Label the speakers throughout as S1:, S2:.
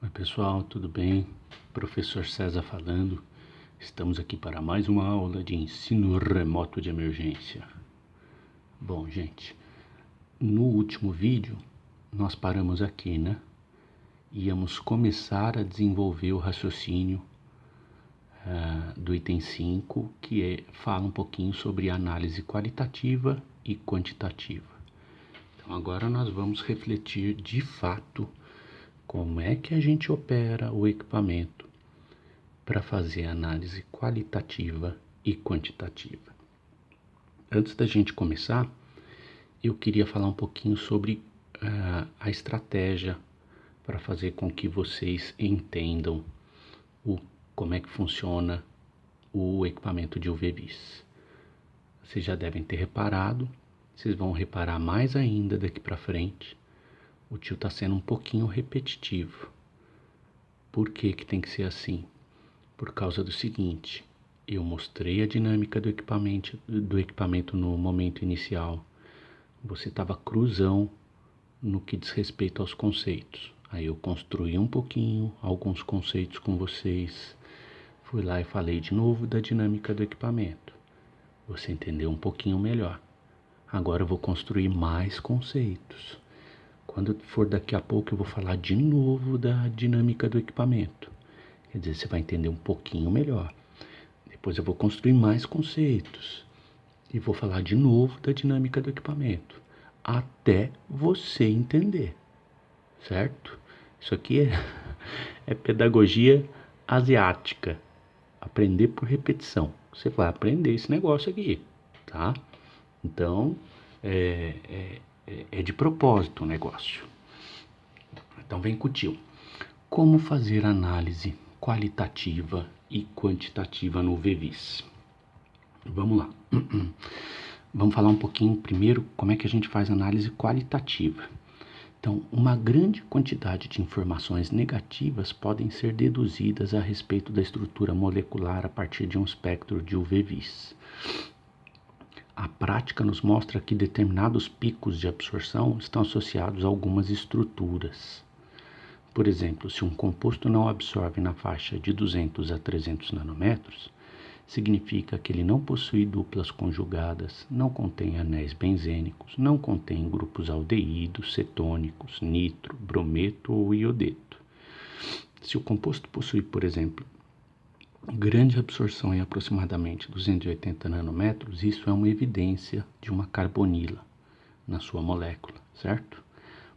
S1: Oi pessoal, tudo bem? Professor César falando. Estamos aqui para mais uma aula de ensino remoto de emergência. Bom, gente, no último vídeo nós paramos aqui, né? Íamos começar a desenvolver o raciocínio do item 5, fala um pouquinho sobre análise qualitativa e quantitativa. Então agora nós vamos refletir de fato como é que a gente opera o equipamento para fazer análise qualitativa e quantitativa. Antes da gente começar, eu queria falar um pouquinho sobre a estratégia para fazer com que vocês entendam como é que funciona o equipamento de UV-Vis. Vocês já devem ter reparado, vocês vão reparar mais ainda daqui para frente. O tio está sendo um pouquinho repetitivo. Por que tem que ser assim? Por causa do seguinte: eu mostrei a dinâmica do equipamento no momento inicial. Você estava cruzão no que diz respeito aos conceitos. Aí eu construí um pouquinho alguns conceitos com vocês. Fui lá e falei de novo da dinâmica do equipamento. Você entendeu um pouquinho melhor. Agora eu vou construir mais conceitos. Quando for daqui a pouco eu vou falar de novo da dinâmica do equipamento. Quer dizer, você vai entender um pouquinho melhor. Depois eu vou construir mais conceitos. E vou falar de novo da dinâmica do equipamento. Até você entender. Certo? Isso aqui é pedagogia asiática. Aprender por repetição. Você vai aprender esse negócio aqui. Tá? Então, é de propósito o negócio. Então vem com o tio. Como fazer análise qualitativa e quantitativa no UV-Vis? Vamos lá. Vamos falar um pouquinho primeiro como é que a gente faz análise qualitativa. Então, uma grande quantidade de informações negativas podem ser deduzidas a respeito da estrutura molecular a partir de um espectro de UV-Vis. A prática nos mostra que determinados picos de absorção estão associados a algumas estruturas. Por exemplo, se um composto não absorve na faixa de 200 a 300 nanômetros, significa que ele não possui duplas conjugadas, não contém anéis benzênicos, não contém grupos aldeídos, cetônicos, nitro, brometo ou iodeto. Se o composto possui, por exemplo, grande absorção em aproximadamente 280 nanômetros, isso é uma evidência de uma carbonila na sua molécula, certo?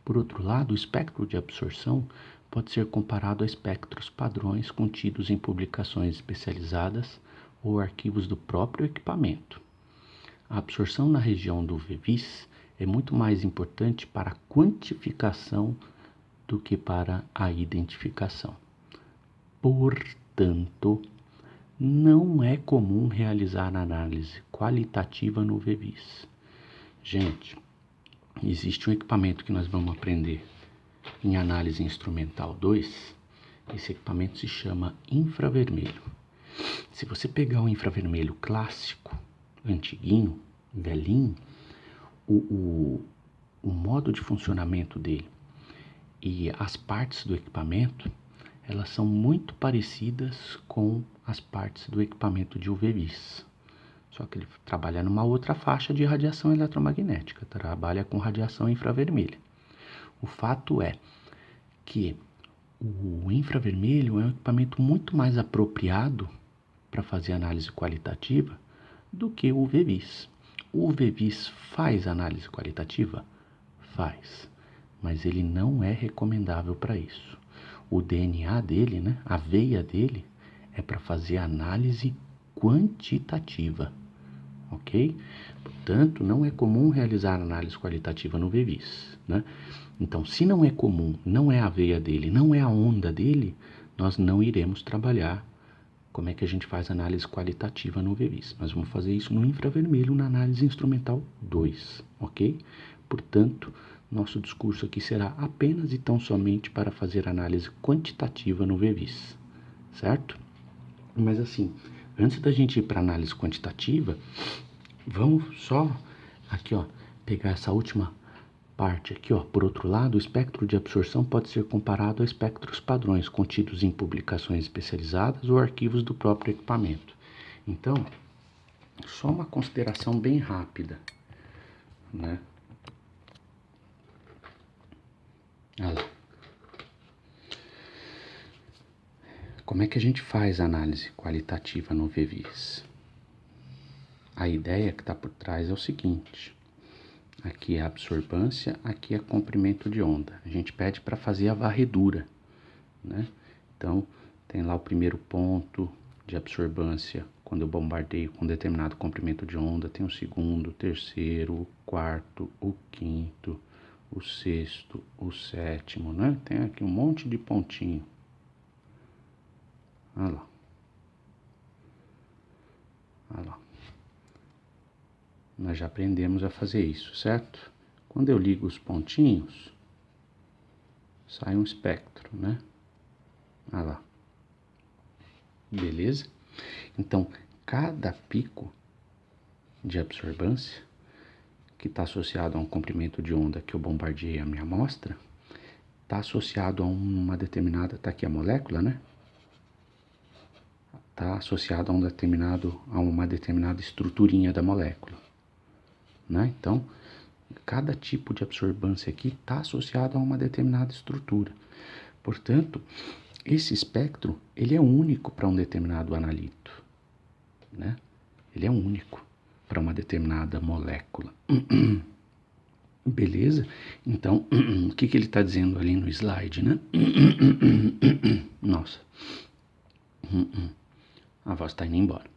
S1: Por outro lado, o espectro de absorção pode ser comparado a espectros padrões contidos em publicações especializadas ou arquivos do próprio equipamento. A absorção na região do UV-Vis é muito mais importante para a quantificação do que para a identificação. Portanto, não é comum realizar análise qualitativa no UV-Vis. Gente, existe um equipamento que nós vamos aprender em análise instrumental 2. Esse equipamento se chama infravermelho. Se você pegar o infravermelho clássico, antiguinho, velhinho, o modo de funcionamento dele e as partes do equipamento, elas são muito parecidas com as partes do equipamento de UV-Vis. Só que ele trabalha numa outra faixa de radiação eletromagnética, trabalha com radiação infravermelha. O fato é que o infravermelho é um equipamento muito mais apropriado para fazer análise qualitativa do que o UV-Vis. O UV-Vis faz análise qualitativa? Faz, mas ele não é recomendável para isso. O DNA dele, né, a veia dele, é para fazer análise quantitativa, ok? Portanto, não é comum realizar análise qualitativa no UV-Vis, né? Então, se não é comum, não é a veia dele, não é a onda dele, nós não iremos trabalhar como é que a gente faz análise qualitativa no UV-Vis. Nós vamos fazer isso no infravermelho, na análise instrumental 2, ok? Portanto, nosso discurso aqui será apenas e tão somente para fazer análise quantitativa no UV-Vis, certo? Mas assim, antes da gente ir para análise quantitativa, vamos só aqui, ó, pegar essa última parte aqui, ó, por outro lado, o espectro de absorção pode ser comparado a espectros padrões contidos em publicações especializadas ou arquivos do próprio equipamento. Então, só uma consideração bem rápida, né? Olha lá. Como é que a gente faz análise qualitativa no VVIS? A ideia que está por trás é o seguinte: aqui é a absorbância, aqui é comprimento de onda. A gente pede para fazer a varredura, né? Então, tem lá o primeiro ponto de absorbância, quando eu bombardeio com determinado comprimento de onda, tem o segundo, o terceiro, o quarto, o quinto, o sexto, o sétimo, né? Tem aqui um monte de pontinho. Olha lá. Olha lá. Nós já aprendemos a fazer isso, certo? Quando eu ligo os pontinhos, sai um espectro, né? Olha lá. Beleza? Então, cada pico de absorbância que está associado a um comprimento de onda que eu bombardeei a minha amostra, está associado a uma determinada, está aqui a molécula, né? Está associado a uma determinada estruturinha da molécula, né? Então, cada tipo de absorbância aqui está associado a uma determinada estrutura. Portanto, esse espectro, ele é único para um determinado analito, né? Ele é único para uma determinada molécula. Beleza? Então, o que ele está dizendo ali no slide, né? Nossa. A voz está indo embora.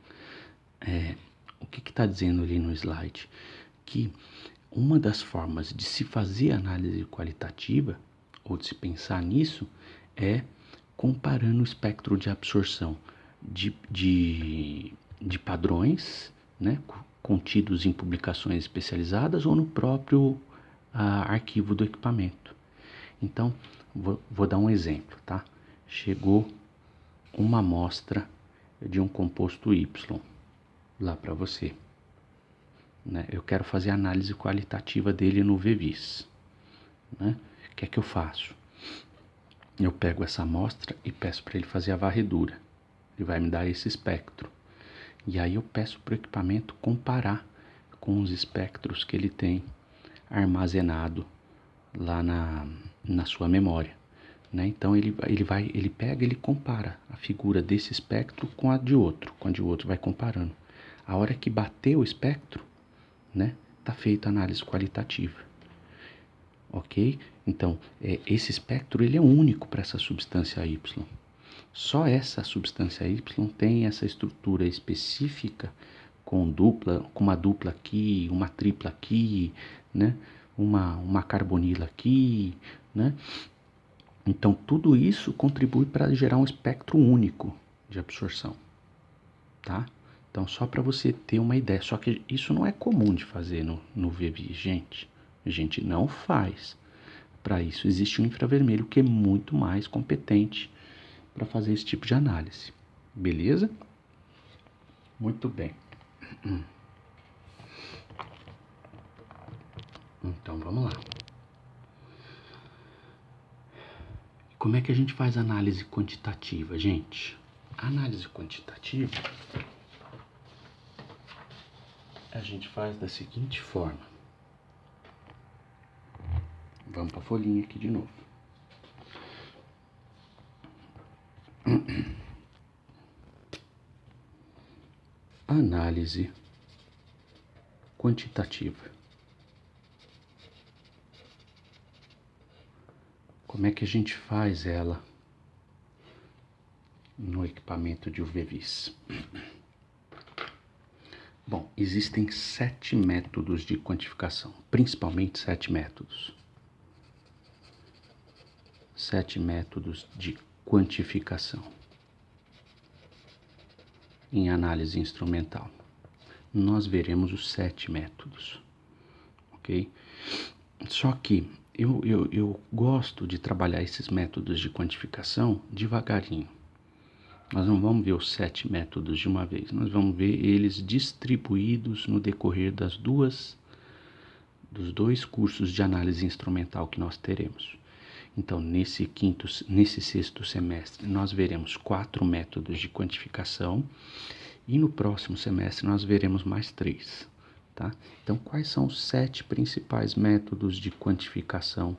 S1: O que está dizendo ali no slide? Que uma das formas de se fazer análise qualitativa, ou de se pensar nisso, é comparando o espectro de absorção de padrões, né, contidos em publicações especializadas ou no próprio arquivo do equipamento. Então, vou dar um exemplo, tá? Chegou uma amostra de um composto Y lá para você, né? Eu quero fazer a análise qualitativa dele no VVIS, né? O que é que eu faço? Eu pego essa amostra e peço para ele fazer a varredura. Ele vai me dar esse espectro. E aí eu peço para o equipamento comparar com os espectros que ele tem armazenado lá na sua memória, né? Então ele pega, ele compara a figura desse espectro com a de outro, vai comparando. A hora que bater o espectro, né, tá feita a análise qualitativa. Ok? Então, esse espectro ele é único para essa substância Y. Só essa substância Y tem essa estrutura específica com uma dupla aqui, uma tripla aqui, né? Uma carbonila aqui, né? Então, tudo isso contribui para gerar um espectro único de absorção, tá? Então, só para você ter uma ideia. Só que isso não é comum de fazer no VVI, gente. A gente não faz. Para isso, existe um infravermelho que é muito mais competente para fazer esse tipo de análise. Beleza? Muito bem. Então, vamos lá. Como é que a gente faz análise quantitativa, gente? A análise quantitativa a gente faz da seguinte forma. Vamos para a folhinha aqui de novo. Análise quantitativa. Como é que a gente faz ela no equipamento de UV-Vis? Bom, existem 7 métodos de quantificação, principalmente 7 métodos. 7 métodos de quantificação em análise instrumental. Nós veremos os 7 métodos, ok? Só que eu gosto de trabalhar esses métodos de quantificação devagarinho. Nós não vamos ver os 7 métodos de uma vez, nós vamos ver eles distribuídos no decorrer das dos 2 cursos de análise instrumental que nós teremos. Então, nesse sexto semestre, nós veremos 4 métodos de quantificação e no próximo semestre nós veremos mais 3, tá? Então, quais são os 7 principais métodos de quantificação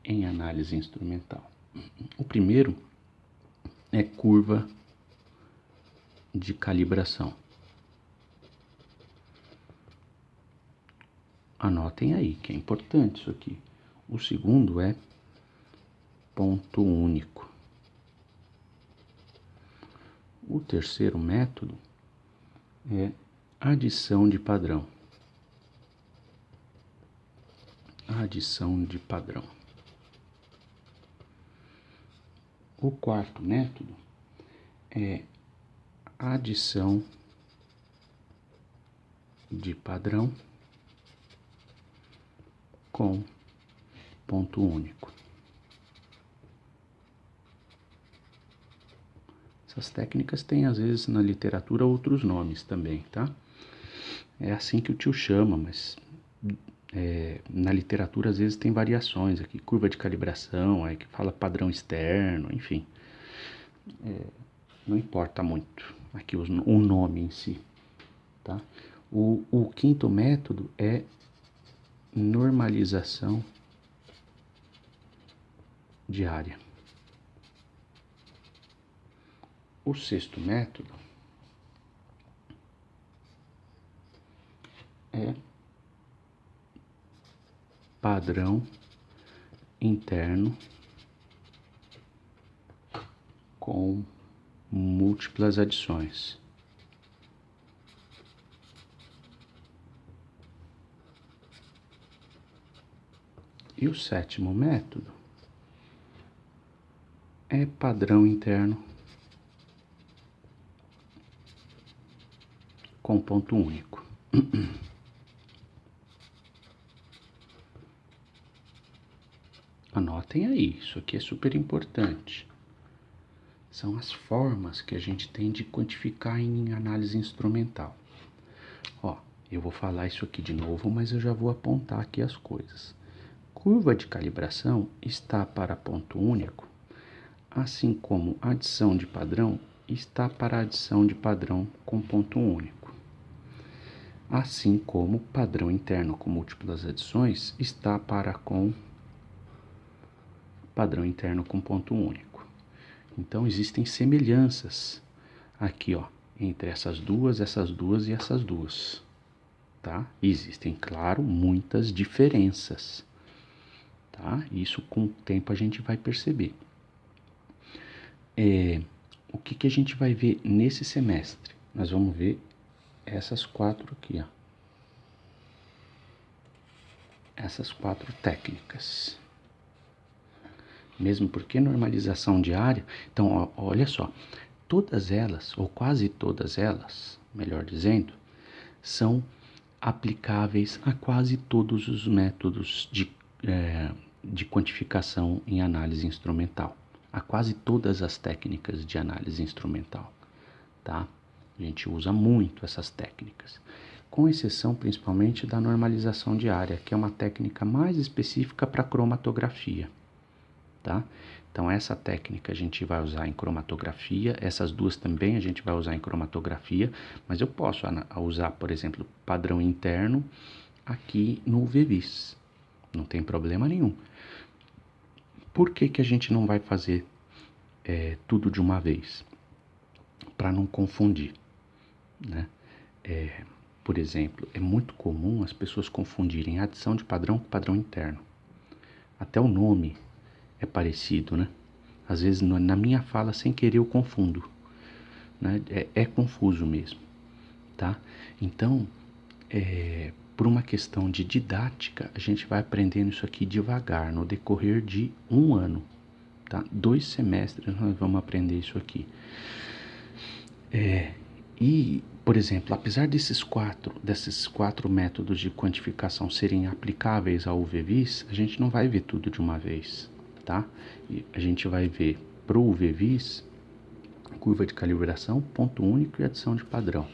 S1: em análise instrumental? O primeiro é curva de calibração. Anotem aí, que é importante isso aqui. O segundo é ponto único. O terceiro método é adição de padrão. Adição de padrão. O quarto método é adição de padrão com ponto único. Essas técnicas têm, às vezes, na literatura outros nomes também, tá? É assim que o tio chama, mas na literatura, às vezes, tem variações aqui. Curva de calibração, aí que fala padrão externo, enfim. Não importa muito aqui o nome em si, tá? O quinto método é normalização diária. O sexto método é padrão interno com múltiplas adições. E o sétimo método é padrão interno com ponto único. Anotem aí, isso aqui é super importante. São as formas que a gente tem de quantificar em análise instrumental. Ó, eu vou falar isso aqui de novo, mas eu já vou apontar aqui as coisas. Curva de calibração está para ponto único, assim como adição de padrão está para adição de padrão com ponto único. Assim como padrão interno com múltiplas adições está para com padrão interno com ponto único. Então, existem semelhanças aqui, ó, entre essas duas e essas duas, tá? Existem, claro, muitas diferenças, tá? Isso com o tempo a gente vai perceber. O que a gente vai ver nesse semestre? Nós vamos ver essas 4 aqui, ó. Essas 4 técnicas. Mesmo porque normalização diária, então, ó, olha só, todas elas, ou quase todas elas, melhor dizendo, são aplicáveis a quase todos os métodos de quantificação em análise instrumental, a quase todas as técnicas de análise instrumental, tá? A gente usa muito essas técnicas, com exceção principalmente da normalização diária, que é uma técnica mais específica para cromatografia, tá? Então, essa técnica a gente vai usar em cromatografia, essas duas também a gente vai usar em cromatografia, mas eu posso usar, por exemplo, padrão interno aqui no UV-Vis, não tem problema nenhum. Por que a gente não vai fazer tudo de uma vez? Para não confundir, né? Por exemplo, é muito comum as pessoas confundirem adição de padrão com padrão interno. Até o nome é parecido, né? Às vezes na minha fala, sem querer, eu confundo, né? É confuso mesmo, tá? Então, por uma questão de didática, a gente vai aprendendo isso aqui devagar, no decorrer de 1 ano, tá? 2 semestres nós vamos aprender isso aqui. E, por exemplo, apesar desses quatro métodos de quantificação serem aplicáveis ao UV-Vis, a gente não vai ver tudo de uma vez, tá? E a gente vai ver pro UV-Vis curva de calibração, ponto único e adição de padrão.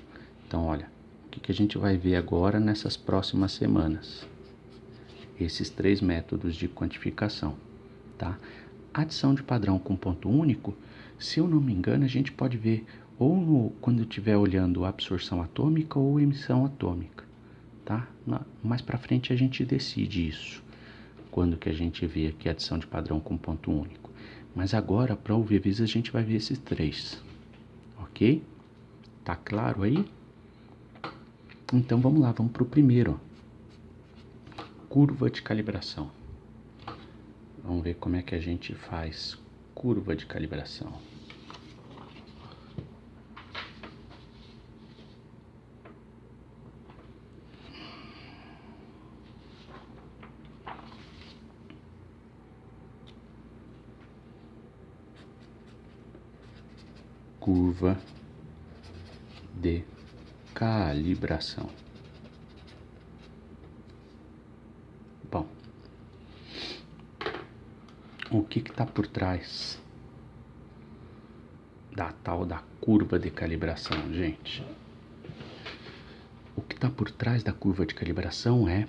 S1: Então, olha, o que a gente vai ver agora nessas próximas semanas? esses 3 métodos de quantificação, tá? Adição de padrão com ponto único, se eu não me engano, a gente pode ver ou quando estiver olhando absorção atômica ou emissão atômica, tá? Mais para frente a gente decide isso, quando que a gente vê aqui a adição de padrão com ponto único. Mas agora, para o UV-Vis, a gente vai ver esses 3, ok? Tá claro aí? Então vamos lá, vamos para o primeiro, ó. Curva de calibração. Vamos ver como é que a gente faz curva de calibração. Curva de calibração. Bom, o que está por trás da tal da curva de calibração, gente? O que está por trás da curva de calibração é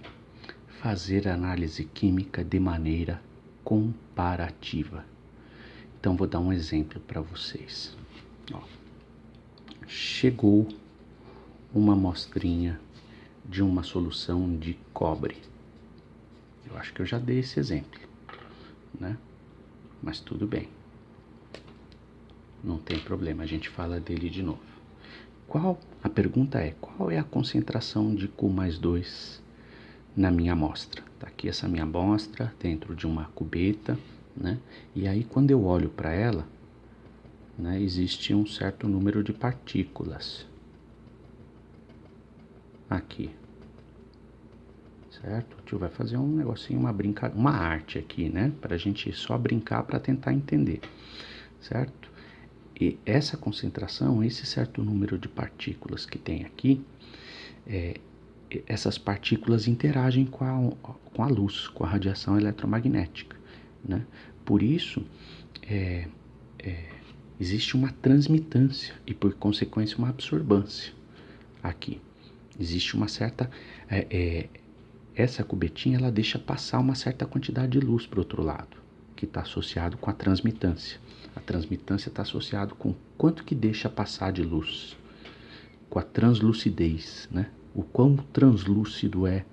S1: fazer análise química de maneira comparativa. Então vou dar um exemplo para vocês. Ó, chegou uma amostrinha de uma solução de cobre. Eu acho que eu já dei esse exemplo, né? Mas tudo bem. Não tem problema, a gente fala dele de novo. A pergunta é, qual é a concentração de Q+2 na minha amostra? Tá aqui essa minha amostra dentro de uma cubeta, né? E aí quando eu olho para ela, né, existe um certo número de partículas aqui, certo? O tio vai fazer um negocinho, uma arte aqui, né? Pra gente só brincar para tentar entender, certo? E essa concentração, esse certo número de partículas que tem aqui, essas partículas interagem com a luz, com a radiação eletromagnética, né? Por isso, existe uma transmitância e, por consequência, uma absorbância aqui. Existe uma certa... essa cubetinha, ela deixa passar uma certa quantidade de luz para o outro lado, que está associado com a transmitância. A transmitância está associada com quanto que deixa passar de luz, com a translucidez, né? O quão translúcido é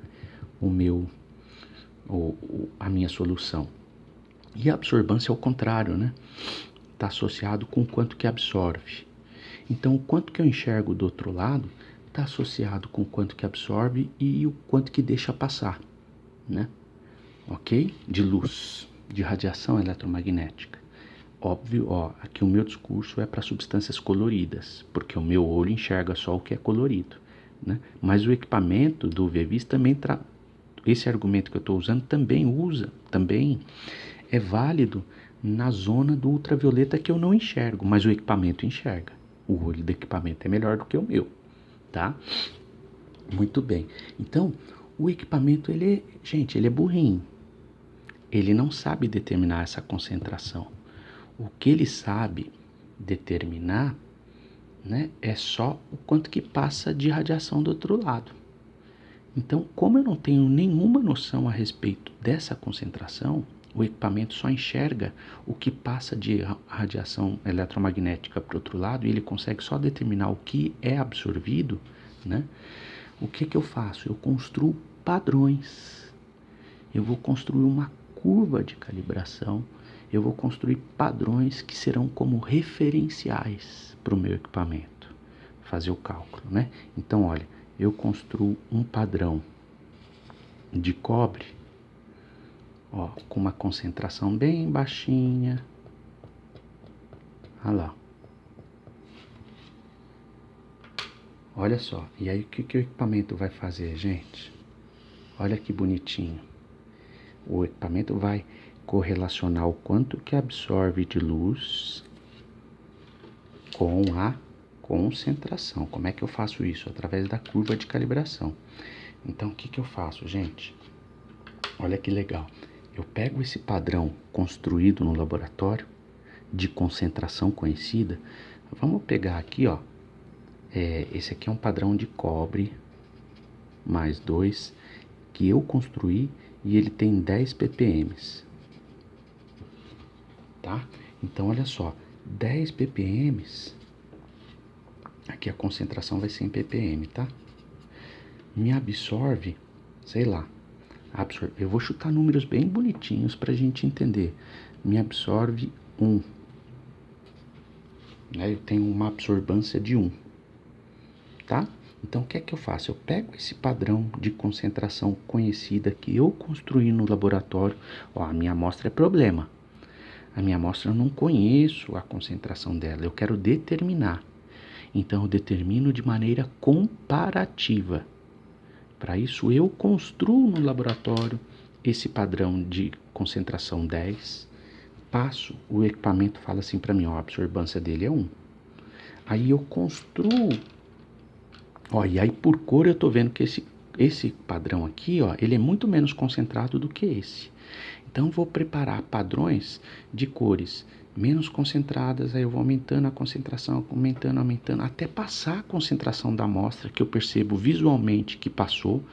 S1: a minha solução. E a absorbância é o contrário, né? Está associado com o quanto que absorve. Então, o quanto que eu enxergo do outro lado está associado com o quanto que absorve e o quanto que deixa passar, né? Ok? De luz, de radiação eletromagnética. Óbvio, ó, aqui o meu discurso é para substâncias coloridas, porque o meu olho enxerga só o que é colorido, né? Mas o equipamento do UV-Vis também esse argumento que eu estou usando também é válido na zona do ultravioleta que eu não enxergo, mas o equipamento enxerga. O olho do equipamento é melhor do que o meu, tá? Muito bem. Então, o equipamento, gente, ele é burrinho. Ele não sabe determinar essa concentração. O que ele sabe determinar, né, é só o quanto que passa de radiação do outro lado. Então, como eu não tenho nenhuma noção a respeito dessa concentração, o equipamento só enxerga o que passa de radiação eletromagnética para o outro lado e ele consegue só determinar o que é absorvido, né? O que eu faço? Eu construo padrões. Eu vou construir uma curva de calibração. Eu vou construir padrões que serão como referenciais para o meu equipamento. Fazer o cálculo, né? Então, olha, eu construo um padrão de cobre, ó, com uma concentração bem baixinha. Olha lá. Olha só. E aí, o que o equipamento vai fazer, gente? Olha que bonitinho. O equipamento vai correlacionar o quanto que absorve de luz com a concentração. Como é que eu faço isso? Através da curva de calibração. Então, o que eu faço, gente? Olha que legal. Eu pego esse padrão construído no laboratório, de concentração conhecida. Vamos pegar aqui, ó. Esse aqui é um padrão de cobre +2 que eu construí e ele tem 10 ppm, tá? Então, olha só, 10 ppm, aqui a concentração vai ser em ppm, tá? Me absorve, sei lá, eu vou chutar números bem bonitinhos pra gente entender. Me absorve 1, né? Eu tenho uma absorbância de 1, tá? Então, o que é que eu faço? Eu pego esse padrão de concentração conhecida que eu construí no laboratório. Ó, a minha amostra é problema. A minha amostra eu não conheço a concentração dela, eu quero determinar. Então, eu determino de maneira comparativa. Para isso, eu construo no laboratório esse padrão de concentração 10, passo, o equipamento fala assim para mim, ó, a absorbância dele é 1. Aí eu construo, ó, e aí por cor eu tô vendo que esse padrão aqui, ó, ele é muito menos concentrado do que esse. Então, vou preparar padrões de cores menos concentradas, aí eu vou aumentando a concentração, aumentando, até passar a concentração da amostra, que eu percebo visualmente que passou,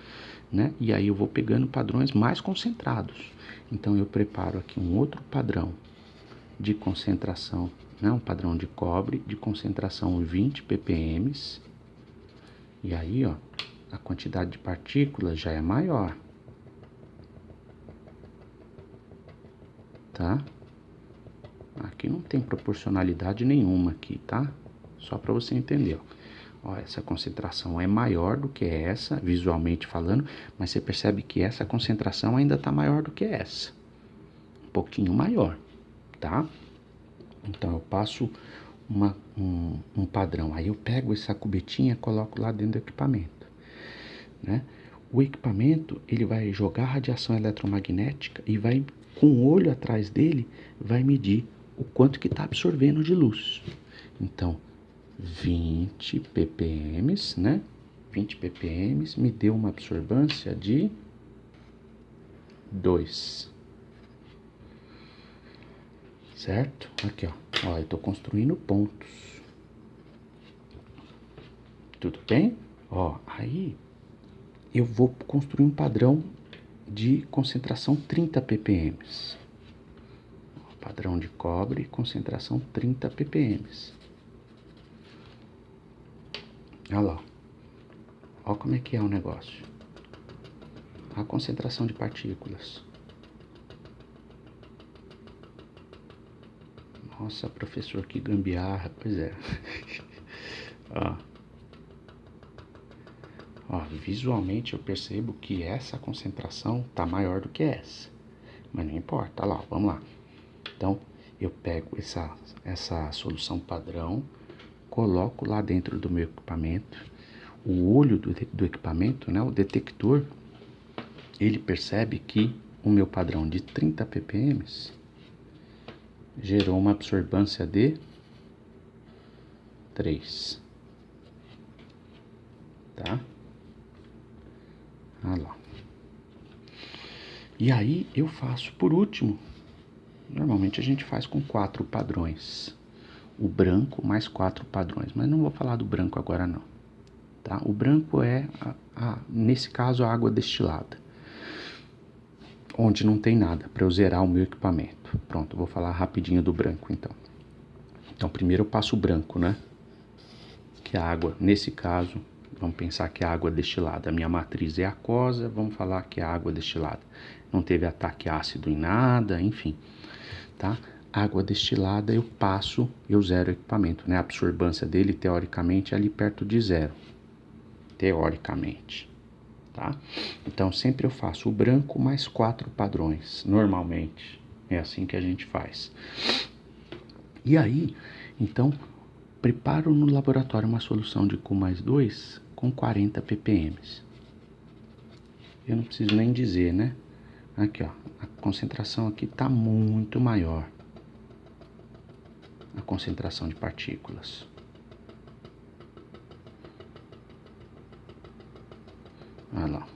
S1: né? E aí eu vou pegando padrões mais concentrados. Então, eu preparo aqui um outro padrão de concentração, né? Um padrão de cobre de concentração 20 ppm. E aí, ó, a quantidade de partículas já é maior. Tá? Aqui não tem proporcionalidade nenhuma aqui, tá? Só para você entender, ó. Ó, essa concentração é maior do que essa, visualmente falando, mas você percebe que essa concentração ainda está maior do que essa. Um pouquinho maior, tá? Então, eu passo um padrão. Aí eu pego essa cubetinha e coloco lá dentro do equipamento, né? O equipamento, ele vai jogar radiação eletromagnética e vai, com o olho atrás dele, vai medir o quanto que está absorvendo de luz. Então, 20 ppm, né? 20 ppm me deu uma absorvância de 2. Certo? Aqui, ó. Ó, eu estou construindo pontos. Tudo bem? Ó, aí eu vou construir um padrão de concentração 30 ppm. Padrão de cobre, concentração 30 ppm. Olha lá. Olha como é que é o negócio. A concentração de partículas. Nossa, professor, que gambiarra. Pois é. Ó. Ó, visualmente eu percebo que essa concentração tá maior do que essa. Mas não importa, olha lá, vamos lá. Então, eu pego essa solução padrão, coloco lá dentro do meu equipamento. O olho do equipamento, né, o detector, ele percebe que o meu padrão de 30 ppm gerou uma absorbância de 3. Tá? Olha lá. E aí eu faço por último. Normalmente a gente faz com 4 padrões. O branco mais 4 padrões. Mas não vou falar do branco agora não. Tá? O branco é, nesse caso, a água destilada. Onde não tem nada para eu zerar o meu equipamento. Pronto, eu vou falar rapidinho do branco então. Então primeiro eu passo o branco, né? Que a água, nesse caso, vamos pensar que a água destilada, a minha matriz é aquosa, vamos falar que é água destilada. Não teve ataque ácido em nada, enfim, tá? Água destilada eu zero o equipamento, né? A absorbância dele, teoricamente, é ali perto de 0. Teoricamente, tá? Então, sempre eu faço o branco mais 4 padrões, normalmente. É assim que a gente faz. E aí, então, preparo no laboratório uma solução de Q mais 2 com 40 ppm. Eu não preciso nem dizer, né? Aqui, ó, a concentração aqui está muito maior. A concentração de partículas. Olha lá.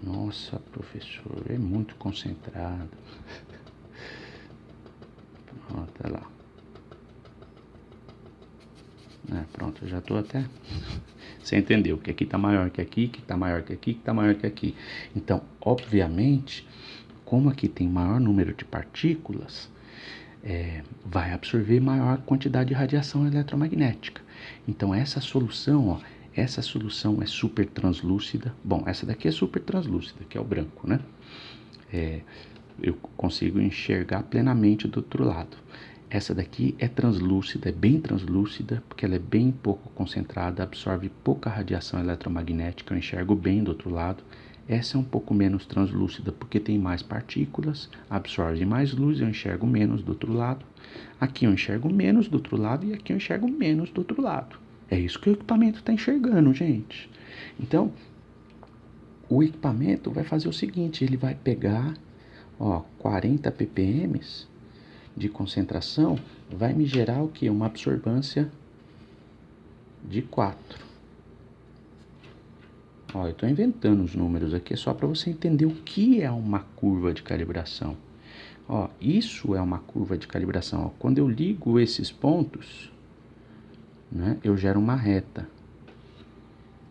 S1: Nossa, professor, é muito concentrado. Pronto, olha lá. Pronto, eu já tô até Você entendeu que aqui está maior que aqui, que está maior que aqui, que está maior que aqui. Então, obviamente, como aqui tem maior número de partículas, vai absorver maior quantidade de radiação eletromagnética. Então, essa solução é super translúcida. Bom, essa daqui é super translúcida, que é o branco, né? Eu consigo enxergar plenamente do outro lado. Essa daqui é translúcida, é bem translúcida, porque ela é bem pouco concentrada, absorve pouca radiação eletromagnética, eu enxergo bem do outro lado. Essa é um pouco menos translúcida, porque tem mais partículas, absorve mais luz, eu enxergo menos do outro lado. Aqui eu enxergo menos do outro lado e aqui eu enxergo menos do outro lado. É isso que o equipamento está enxergando, gente. Então, o equipamento vai fazer o seguinte, ele vai pegar 40 ppm de concentração, vai me gerar o que? Uma absorvância de 4. Eu estou inventando os números aqui, é só para você entender o que é uma curva de calibração. Isso é uma curva de calibração. Quando eu ligo esses pontos, né, eu gero uma reta,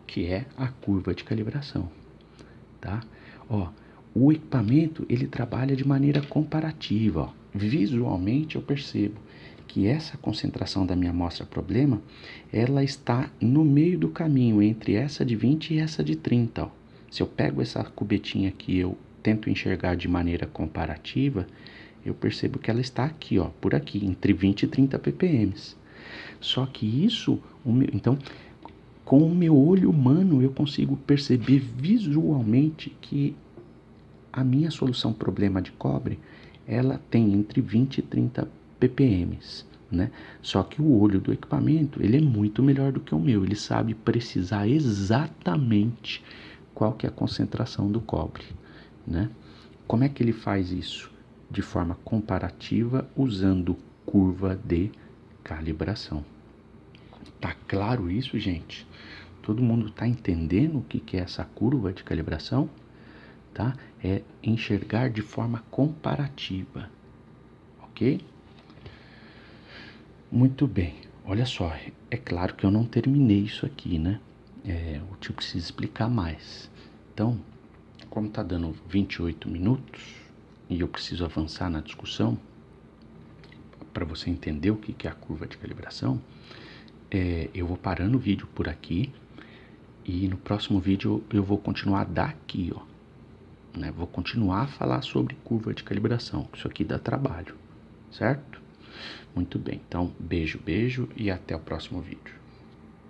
S1: que é a curva de calibração, tá? O equipamento, ele trabalha de maneira comparativa. Visualmente eu percebo que essa concentração da minha amostra problema, ela está no meio do caminho entre essa de 20 e essa de 30. Se eu pego essa cubetinha aqui, eu tento enxergar de maneira comparativa, eu percebo que ela está aqui, por aqui, entre 20 e 30 ppm. Só que isso, então, com o meu olho humano, eu consigo perceber visualmente que a minha solução problema de cobre, ela tem entre 20 e 30 ppm, né? Só que o olho do equipamento, ele é muito melhor do que o meu, ele sabe precisar exatamente qual que é a concentração do cobre, né? Como é que ele faz isso? De forma comparativa, usando curva de calibração. Tá claro isso, gente? Todo mundo tá entendendo o que é essa curva de calibração? Tá? É enxergar de forma comparativa, ok? Muito bem, olha só, é claro que eu não terminei isso aqui, né? Eu preciso explicar mais. Então, como tá dando 28 minutos e eu preciso avançar na discussão, para você entender o que é a curva de calibração, eu vou parando o vídeo por aqui e no próximo vídeo eu vou continuar daqui, né? Vou continuar a falar sobre curva de calibração, isso aqui dá trabalho, certo? Muito bem, então beijo e até o próximo vídeo.